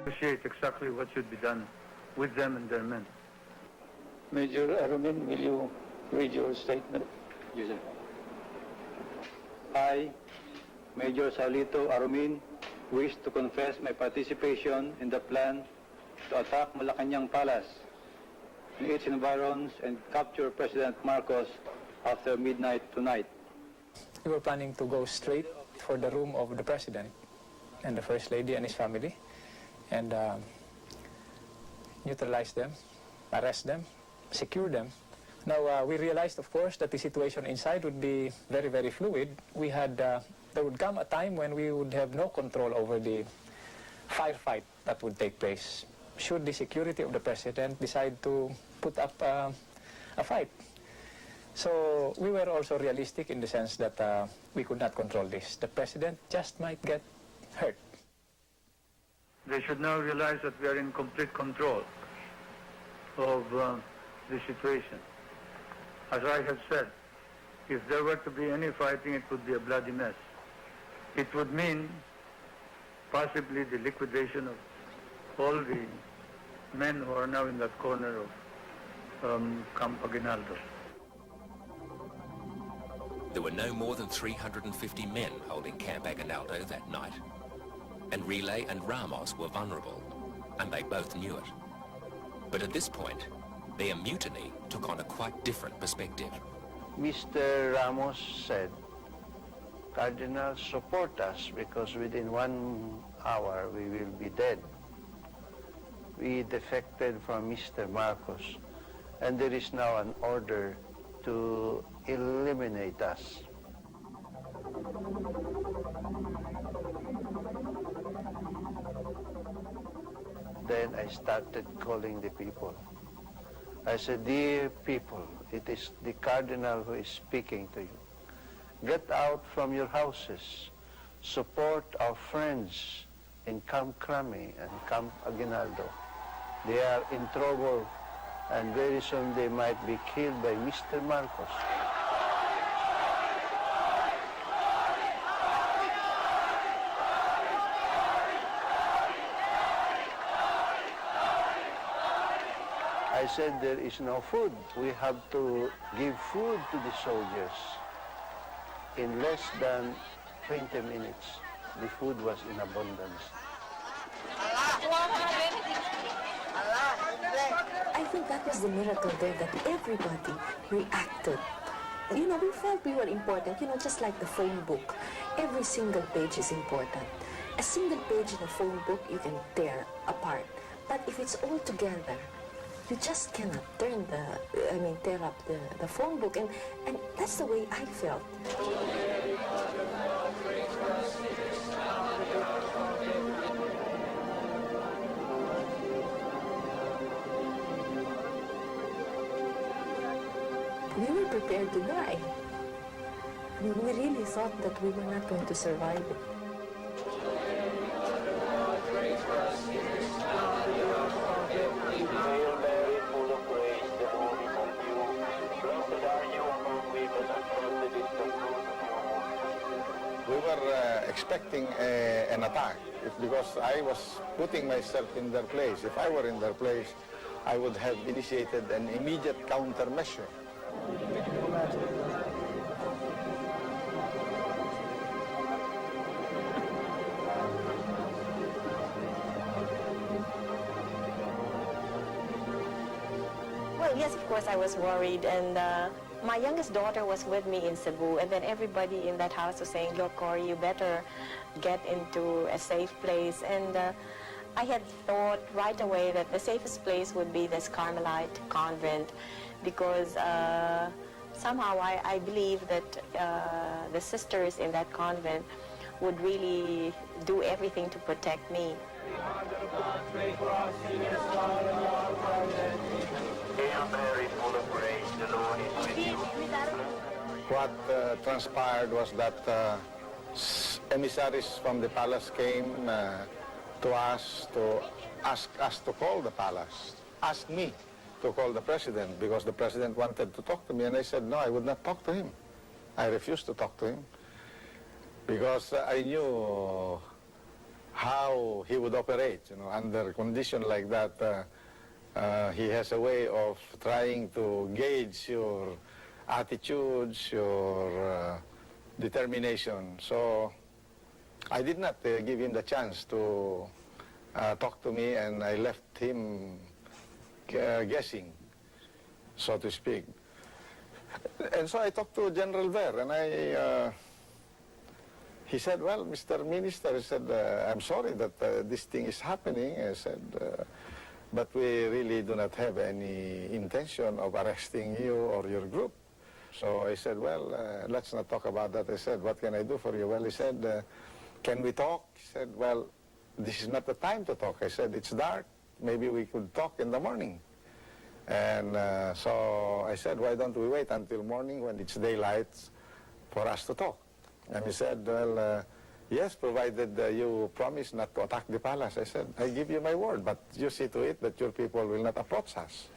Appreciate exactly what should be done with them and their men. Major Arumin, will you read your statement? Yes, sir. I, Major Salito Arumin, wish to confess my participation in the plan to attack Malacanang Palace and its environs and capture President Marcos after midnight tonight. We were planning to go straight for the room of the President and the First Lady and his family and neutralize them, arrest them, secure them. Now, we realized, of course, that the situation inside would be very, very fluid. There would come a time when we would have no control over the firefight that would take place should the security of the President decide to put up a fight. So we were also realistic in the sense that we could not control this. The President just might get hurt. They should now realize that we are in complete control of the situation. As I have said, if there were to be any fighting, it would be a bloody mess. It would mean possibly the liquidation of all the men who are now in that corner of Camp Aguinaldo. There were no more than 350 men holding Camp Aguinaldo that night. And Relay and Ramos were vulnerable, and they both knew it. But at this point, their mutiny took on a quite different perspective. Mr. Ramos said, Cardinal, support us because within 1 hour we will be dead. We defected from Mr. Marcos, and there is now an order to eliminate us. Then I started calling the people. I said, dear people, it is the Cardinal who is speaking to you. Get out from your houses. Support our friends in Camp Crami and Camp Aguinaldo. They are in trouble, and very soon they might be killed by Mr. Marcos. I said there is no food. We have to give food to the soldiers. In less than 20 minutes, the food was in abundance. I think that was the miracle there, that everybody reacted. You know, we felt we were important, you know, just like the phone book. Every single page is important. A single page in a phone book you can tear apart. But if it's all together, you just cannot tear up the phone book. And that's the way I felt. We were prepared to die. I mean, we really thought that we were not going to survive it. We were expecting an attack because I was putting myself in their place. If I were in their place, I would have initiated an immediate countermeasure. Well, yes, of course I was worried, and my youngest daughter was with me in Cebu, and then everybody in that house was saying, look, Cory, you better get into a safe place. And I had thought right away that the safest place would be this Carmelite convent, because somehow I believe that the sisters in that convent would really do everything to protect me. What transpired was that emissaries from the palace came to us to ask us to call the palace, asked me to call the president because the president wanted to talk to me, and I said no, I would not talk to him. I refused to talk to him because I knew how he would operate, under condition like that. He has a way of trying to gauge your attitudes, your determination. So I did not give him the chance to talk to me, and I left him guessing, so to speak. And so I talked to General Ver, and he said, well, Mr. Minister, he said, I'm sorry that this thing is happening. I said, but we really do not have any intention of arresting you or your group. So I said, well, let's not talk about that. I said, what can I do for you? Well, he said, can we talk? He said, well, this is not the time to talk. I said, it's dark. Maybe we could talk in the morning. And so I said, why don't we wait until morning when it's daylight for us to talk? And he said, well, yes, provided you promise not to attack the palace. I said, I give you my word, but you see to it that your people will not approach us.